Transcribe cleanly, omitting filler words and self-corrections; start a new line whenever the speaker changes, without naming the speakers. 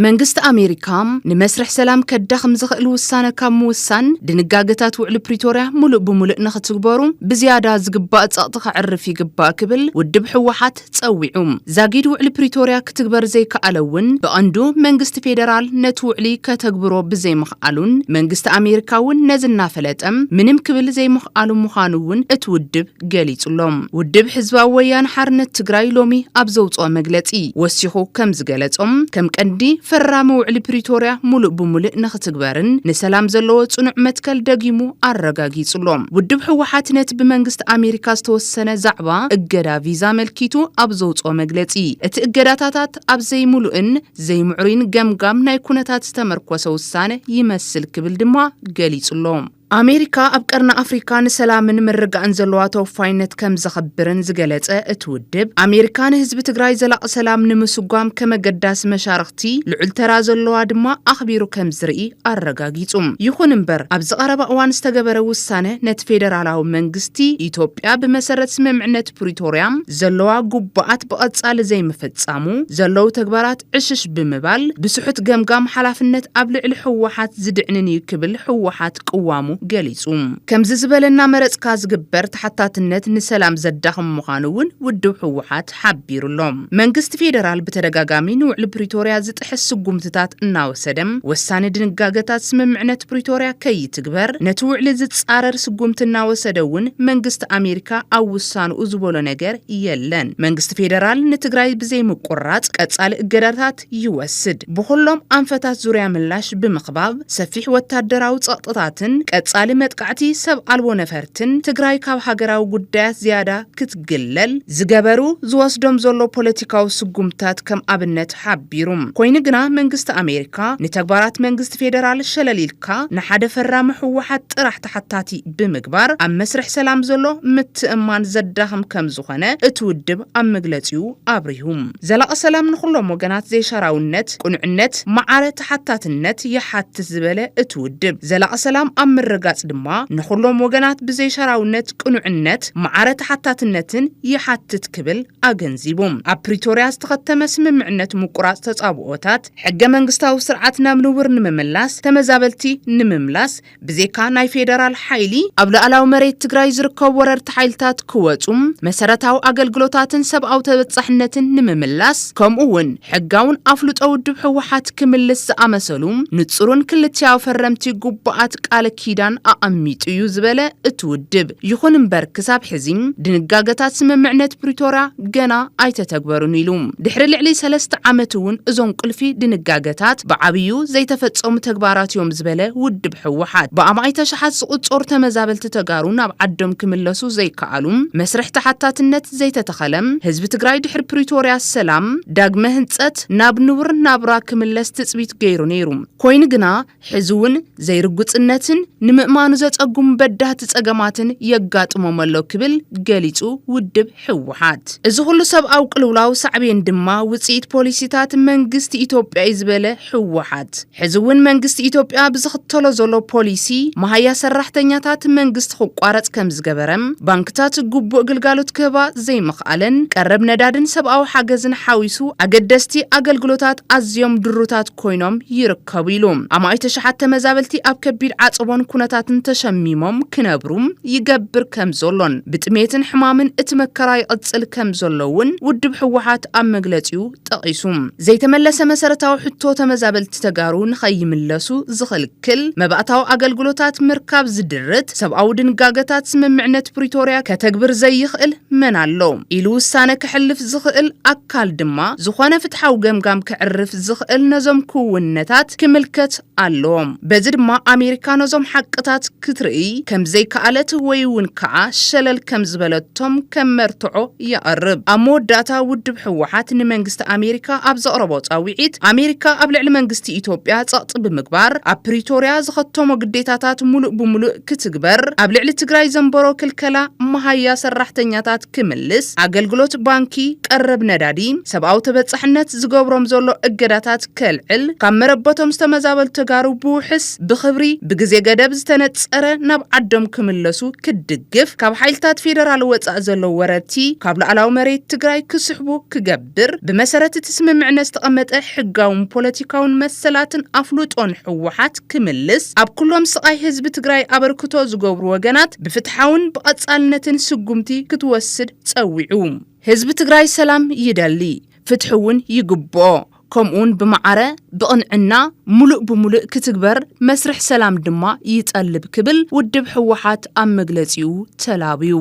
መንግስት አሜሪካም ንመስርሕ ሰላም ከዳኽም ዝኽእል ውሳነ ካብ ምውሳን ድንጋገታት ውዕል ፕሪቶሪያ ሙሉእ ብሙሉእ ንኽትግበሩ ብዝያዳ ዝግባእ ጸቕጢ ክዕርፍ ይግባእ ክብል ውድብ ሕወሓት ጸዊዑ ዛጊድ ውዕል ፕሪቶሪያ ክትግበር ዘይከኣለውን ብቐንዱ መንግስት ፌደራል ነቲ ውዕሊ ከተግብሮ ብዘይምኽኣሉን መንግስት አሜሪካውን ነዝናፈለጠም ምንም ክብል ዘይምኽኣሉ ምዃኑውን እቲ ውድብ ገሊጹሎም ውድብ ህዝባዊ ወያነ ሓርነት ትግራይ ሎሚ ኣብ ዘውፅኦ መግለጺ ወሲኹ ከም ዝገለጾም ከም ቀንዲ ፈራሚ ውዕል ፕሪቶሪያ ሙሉእ ብሙሉእ ንኽትግበርን ንሰላም ዘለዎ ጽኑዕ መትከል ደጊሙ ኣረጋጊጹሎም ውድብ ሕወሓት ነቲ ብመንግስት አሜሪካ ዝተወሰነ ዛዕባ እገዳ ቪዛ መልኪቱ ኣብ ዘውፅኦ መግለጺ እቲ እገዳታት ኣብ ዘይሙሉእን ዘይምዕሩይን ገምጋም ናይ ኩነታት ዝተመርኮሰ ውሳነ ይመስል ክብል ድማ ገሊጹሎም አሜሪካ ኣብ ቀርና አፍሪካ ንሰላምን ምርጋዕን ዘለዋ ተወፋይነት ከም ዘኸብርን ዝገለጸ እቲ ውድብ አሜሪካ ንህዝቢ ትግራይ ዘላቕ ሰላም ንምስጓም ከመገዳስ መሻርክቲ ልዑል ተራ ዘለዋ ድማ ኣኽቢሩ ከም ዝርኢ ኣረጋጊጹ ይኹን እምበር ኣብ ዝቐረበ እዋን ዝተገበረ ውሳነ ነቲ ፌደራላዊ መንግስቲ ኢትዮጵያ ብመሰረት ስምምዕነት ፕሪቶሪያ ዘለዋ ጉባኣት ብቐጻሊ ዘይምፍጻሙ ዘለዉ ተግባራት ዕሽሽ ብምባል ብስሑት ገምጋም ሓላፍነት ኣብ ልዕሊ ሕወሓት ዝድዕንን እዩ ክብል ሕወሓት ቅዋሙ ገሊጹ ከምዚ ዝበለና መረጽካ ዝግበር ተሓታትነት ንሰላም ዘዳኽም ምዃኑውን ውድብ ሕወሓት ሓቢሩሎም መንግስት ፌደራል በተደጋጋሚ ንውዕል ፕሪቶሪያ ዝጥሕስ ስጉምትታት እናወሰደም ወሳነ ድንጋገታት ስምምዕነት ፕሪቶሪያ ከይትግበር ነቲ ውዕሊ ዝጻረር ስጉምት እናወሰደውን መንግስት አሜሪካ ኣብ ውሳንኡ ዝበሎ ነገር የለን መንግስት ፌደራል ንትግራይ ብዘይምቁራጽ ቀጻሊ እገዳታት ይወስድ ብኹሎም አንፈታት ዙርያ ምላሽ ብምኽባብ ሰፊሕ ወታደራዊ ጸጥታትን ጻሊ መጥቃዕቲ ሰብ አልቦ ነፈርትን ትግራይ ካብ ሃገራዊ ጉዳያት ዝያዳ ክትግለል ዝገበሩ ዝወስዶም ዘሎ ፖለቲካዊ ስጉምታት ከም ኣብነት ሓቢሩም ኮይኑ ግና መንግስት አሜሪካ ንተግባራት መንግስት ፌደራል ሸለሊልካ ንሓደ ፈራሚ ሕወሓት ጥራሕ ተሓታቲ ብምግባር ኣብ መስርሕ ሰላም ዘሎ ምትእማን ዘዳኽም ከም ዝኾነ እቲ ውድብ ኣብ መግለጺኡ ኣብሪሁም ዘላቕ ሰላም ንኹሎም ወገናት ዘይሻራውነት ቁንዕነት ማዕረ ተሓታትነት ይሓትት ዝበለ እቲ ውድብ ዘላቕ ሰላም ኣብ ጋጽ ድማ ንኹሎም ወገናት ብዘይሻራውነት ቁንዕነት ማዕረ ተሓታትነትን ይሓትት ክብል ኣገንዚቦም ኣብ ፕሪቶሪያ ዝተኸተመ ስምምዕነት ምቁራጽ ተጻብኦታት ሕገ መንግስታዊ ስርዓት ናብ ንቡር ንምምላስ ተመዛበልቲ ንምምላስ ብዘይካ ናይ ፌደራል ሓይሊ ኣብ ላዕላዊ መሬት ትግራይ ዝርከቡ ወረርቲ ሓይልታት ክወጹም መሰረታዊ ኣገልግሎታትን ሰብኣዊ ተበጻሕነትን ንምምላስ ከምኡውን ሕጋውን ኣፍልጦ ውድብ ሕወሓት ክምልስ ዝኣመሰሉ ንጹሩን ክልቲያዊ ፈረምቲ ጉባኣት ቃለ ኪዳን ኣኣሚጡ እዩ ዝበለ እቲ ውድብ ይኹን እምበር ክሳብ ሕዚም ድንጋገታት ስምምዕነት ፕሪቶሪያ ገና ኣይተተግበሩን ኢሉ ድሕሪ ልዕሊ 3 ዓመት እውን እዞም ቁልፊ ድንጋገታት ብዓብዩ ዘይተፈጸሙ ተግባራት እዮም ዝበለ ውድብ ሕወሓት ብኣማይተ ሸሓት ዝቁጸሩ ተመዛበልቲ ተጋሩ ናብ ዓዶም ክምለሱ ዘይከኣሉ መስርሕ ተሓታትነት ዘይተተኸለም ህዝቢ ትግራይ ድሕሪ ፕሪቶሪያ ሰላም ዳግመ ህንጸት ናብ ንቡር ናብራ ክምለስ ትጽቢት ገይሩ ነይሩ ኮይኑ ግና ሕዝውን ዘይርጉጽነትን ንምእማኑ ዘጸጉም በዳህቲ ጸገማትን የጋጥሞም ኣሎ ክብል ገሊጹ ውድብ ሕወሓት እዚ ሁሉ ሰብኣዊ ቅልውላው ሳዕቤን ድማ ውጽኢት ፖሊሲታት መንግስት ኢትዮጵያ ዝበለ ሕወሓት ሕዝውን መንግስት ኢትዮጵያ ብዝኽተሎ ዘሎ ፖሊሲ መሃያ ሰራሕተኛታት መንግስት ክቋረጽ ከም ዝገበረም ባንክታት ጉቡእ ግልጋሎት ክህባ ዘይምኽኣለን ቀረብ ነዳድን ሰብኣዊ ሓገዝን ሓዊሱ ኣገደስቲ ኣገልግሎታት ኣዝዮም ድሩታት ኮይኖም ይርከቡ ኢሉ ኣማይተ ሸሓት ተመዛበልቲ ኣብ ከቢድ ዓጽቦን ኩነታትን ተሸሚሞም ክነብሩም ይገብር ከም ዘሎን ብጥሜትን ሕማምን እቲ መከራ ይቕጽል ከም ዘለውን ውድብ ሕወሓት ኣብ መግለጺኡ ጠቒሱ ዘይተመለሰ መሰረታዊ ሕቶ ተመዛበልቲ ተጋሩ ንኸይምለሱ ዝኽልክል መባእታዊ ኣገልግሎታት ምርካብ ዝድርት ሰብኣዊ ድንጋገታት ስምምዕነት ፕሪቶሪያ ከተግብር ዘይኽእል መን ኣሎ ኢሉ ውሳነ ክሕልፍ ዝኽእል ኣካል ድማ ዝኾነ ፍትሓዊ ገምጋም ክዕርፍ ዝኽእል ነዞም ክውንነታት ክምልከት ኣለዎም በዚ ድማ አሜሪካ ነዞም ሓቅታት ክትርኢ ከም ዘይከኣለት ወይ እውን ከዓ ሸለል ከም ዝበለቶም ከም መርትዖ ይቐርብ ኣብ መወዳእታ ውድብ ሕወሓት ንመንግስቲ አሜሪካ ኣብ ዘቕረቦ ጻውዒት አሜሪካ ኣብ ልዕሊ መንግስቲ ኢትዮጵያ ጸቕጢ ብምግባር ኣብ ፕሪቶሪያ ዝኸተሞ ግዴታታት ሙሉእ ብሙሉእ ክትግበር ኣብ ልዕሊ ትግራይ ዘንበሮ ክልከላ መሃያ ሰራሕተኛታት ክምልስ ኣገልግሎት ባንኪ ቀረብ ነዳዲ ሰብኣዊ ተበጻሕነት ዝገብሮም ዘሎ እገዳታት ከልዕል ካብ መረበቶም ዝተመዛበልቲ ተጋሩ ብውሕስ ብኽብሪ ብግዜ ገደብ ብዝተነጸረ ናብ ዓዶም ክምለሱ ክድግፍ ካብ ሓይልታት ፌደራል ወጻእ ዘሎ ወረርቲ ካብ ላዕላዊ መሬት ትግራይ ክስሕቡ ክገብር ብመሰረት ትስምምዕነት ተቐመጠ ሕጋውን ፖለቲካውን መሰላትን ኣፍሉጦን ሕወሓት ክምልስ ኣብ ኩሎም ስቃይ ህዝቢ ትግራይ ኣበርክቶ ዝገብሩ ወገናት ብፍትሓውን ብቐጻልነትን ስጉምቲ ክትወስድ ጸዊዑ ህዝቢ ትግራይ ሰላም ይደሊ ፍትሕውን ይግብኦ ከምኡን ብማዓረ ብቕንዕና ሙሉእ ብሙሉእ ክትግበር መስርሕ ሰላም ድማ ይጠልብ ክብል ውድብ ሕወሓት ኣብ መግለጺኡ ተላብዩ